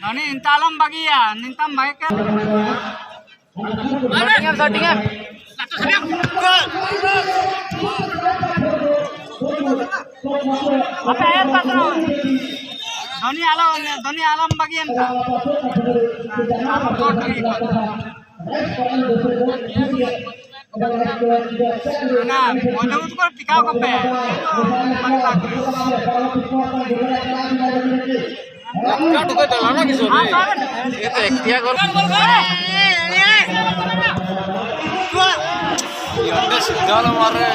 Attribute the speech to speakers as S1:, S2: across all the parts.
S1: Nani intalam bagi ya, nintam baik kan? Shooting. Apa ya patron? Doni alam bagian ka? Nah, mau utkor tikau kape?
S2: काटू का चलाना किसो रे ये तो एक्टिया कर ये अंदर सिद्धाल मार रहे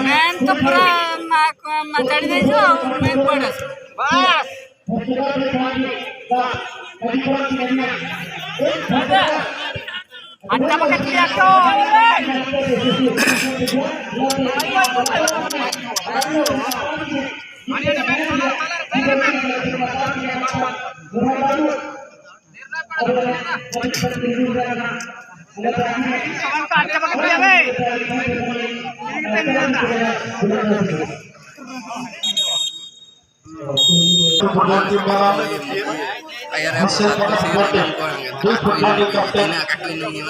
S2: main to pura matadi dejo main padas bas anta pakai tiak to
S3: hasil pembuatan dua pemain kapten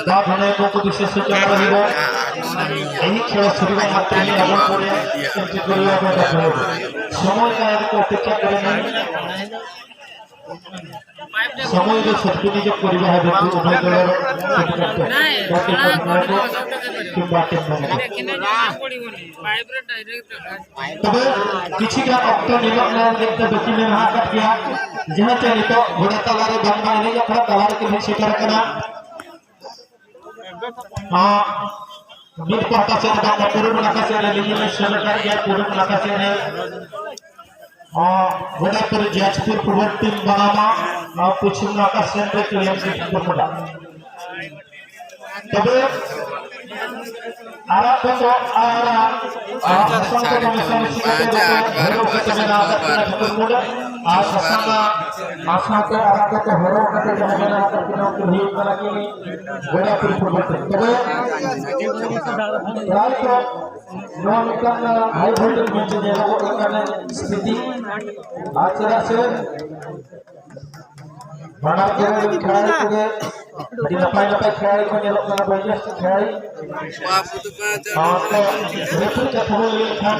S3: dan pemain kompetisi secara reguler ini খেলা শুরু হওয়ার মাত্র আগুন পড়ে সময় কায়ের অপেক্ষা করে নেই সময়কে সদ্বিনিয়োগ করিবা হবে উভয় দলের তবে কিছুটা অক্ত নিলগ্ন দেখতে বেশি মেহা কাটিয়া যেহেতু নিত ঘোড়া তালারে বাংলা এনে যখন তালারকে বেশি করে কেনা মিট পাকাছে বাংলা পুরুষ লাগাছে লিজিনে সরকার গিয়া পুরুষ লাগাছে ঘোড়াপুর জাজপুর পূর্ব টিম বানামা পশ্চিম লাগাছে পূর্বটা তবে आरा तो आरा संत कमिशन सिकते हेरो कते ना कते मोड आ ससंगा आशा के आरा तो हेरो कते जने कते के भी करा के गोड़ा पुर पड़ते तबे रात को नो मिटन हाई वोल्टेज मैच जे लोग एकाने स्थिति आचरा से बड़ा के खेल के di napai खेल को नेलो kana बजस्ट खेल बेपुर का full Khan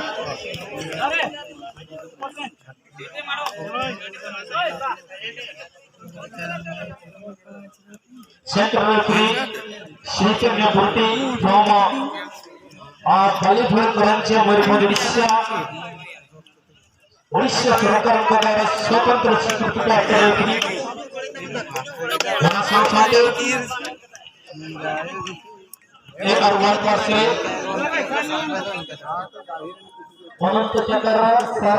S3: centre referee Shrichandra Bhatti from Balipur Karachi Mayurbhanj Orissa सरकार द्वारा स्वतंत्र स्वीकृति प्राप्त रेफरी एक और वन पर से अनंत चक्र सर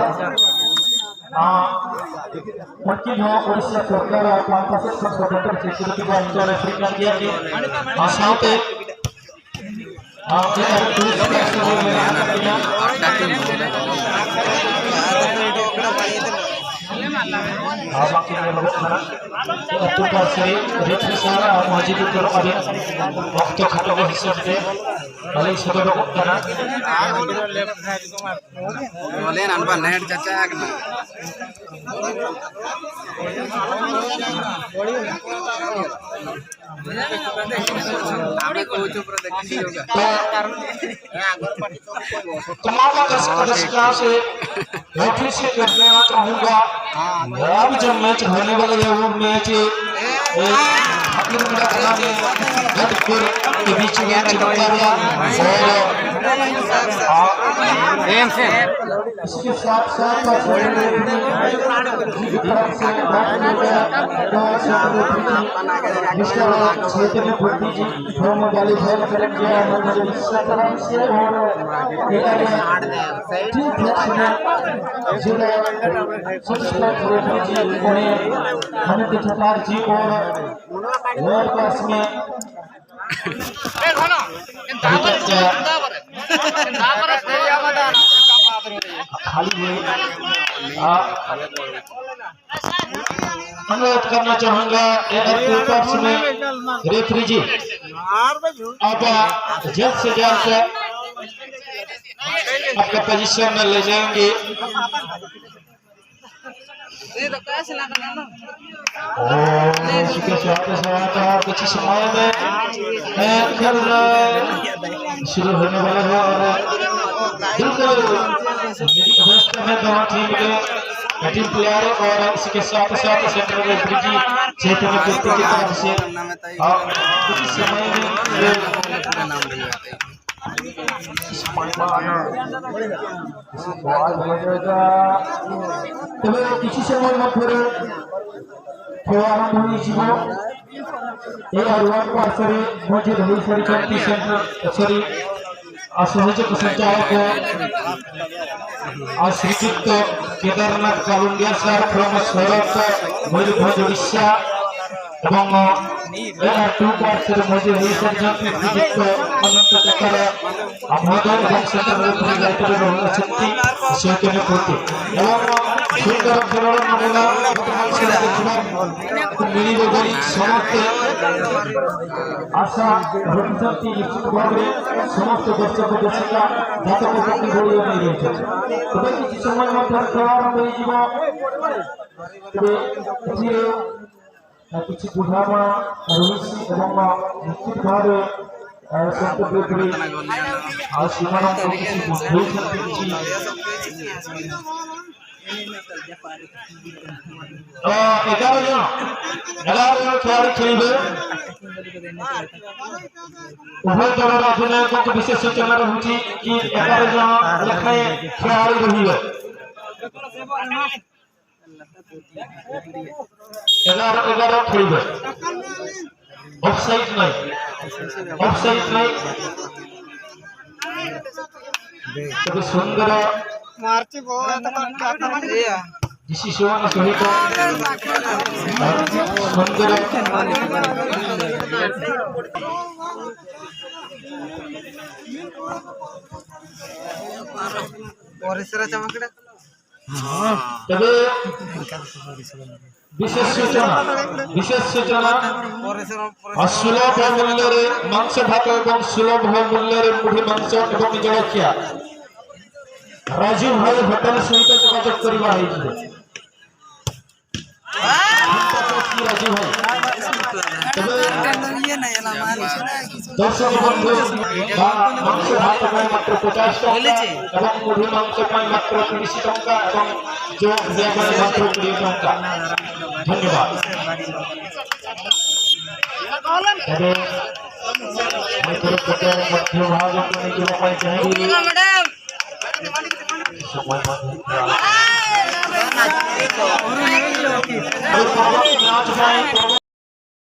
S3: पश्चिम उड़ीसा सरकार पांच स्वतंत्र स्वीकृति प्राप्त रेफरी कर दिया कि साथ रेफरी सारा मस्जिद वक्त खाटो हिसाब से भले सदर
S2: बोले अनबा नेट चाचा आगना
S3: तमाम दर्शकों से रेफरी से करने चाहूंगा अब जब मैच होने वाला है वो मैच के बीच मैच इसके साथ साथ चैतन्य भट्टी जी वाली खेल करेंगे हमें ठटार जी और लोअर क्लास में खाली अनुरोध करना चाहूंगा में रेफरी जी अब जल्द से जल्द आपका पोजीशन में ले जाएंगे कुछ समय में खेल शुरू होने वाला है और बिल्कुल में दोनों टीम प्लेयर और इसके साथ साथ सेंटर रेफरी जी चैतन्य भट्टी की तरफ से कुछ समय में तब किसी समय मध्य खेल आरंभ होसरे मौजूद हो सारी सेंटर सॉरी असहयोग संचालक श्रीजुक्त केदारनाथ कालुंडिया सर फ्रॉम सौरभ मयूरभंज उड़ीसा এবং টু কোর্সের মধ্যে রিসার্চ নিযুক্ত অনন্ত টাকার আমাদের এবং সেন্টারের পরিচালিত রয়েছেন সেখানে করতে এবং সুন্দর সরল নমুনা মিলিবাড়ি সমস্ত আশা ভবিষ্যৎটি নিশ্চিতভাবে সমস্ত দর্শক দর্শিকা জাতক পক্ষে ঘুরিয়ে নিয়ে রয়েছে তবে কিছু সময় মধ্যে খেলা আরম্ভ হয়ে যাব তবে কিছু বুঝামা রয়েছে এবং নিশ্চিতভাবে সম্পর্কে আর সীমান্ত কিছু বুঝেছেন কিছু 11 জন খেয়াল খেলবে উভয় দলের অধিনায়ক বিশেষ সূচনা রয়েছে কি 11 জন লেখায় খেয়াল রহিবে 11 খেলবে অফসাইড নাই তবে সুন্দর
S1: মারছি বহুত
S3: ডিসিশন সহিত সুন্দর তবে বিশেষ সূচনা সুলভ মূল্যের মাংস ভাত এবং সুলভ মূল্যের মুড়ি মাংস এবং জলখিয়া রাজু ভাই হোটেল সহিত যোগাযোগ করা হয়েছে রাজু ভাই দর্শক বন্ধু মাংস ভাত পায় মাত্র 50 টাকা এবং মুড়ি মাংস পায় মাত্র 30 টাকা এবং যোগ দেওয়া হয় মাত্র 20 টাকা ধন্যবাদ মধ্য ভাগ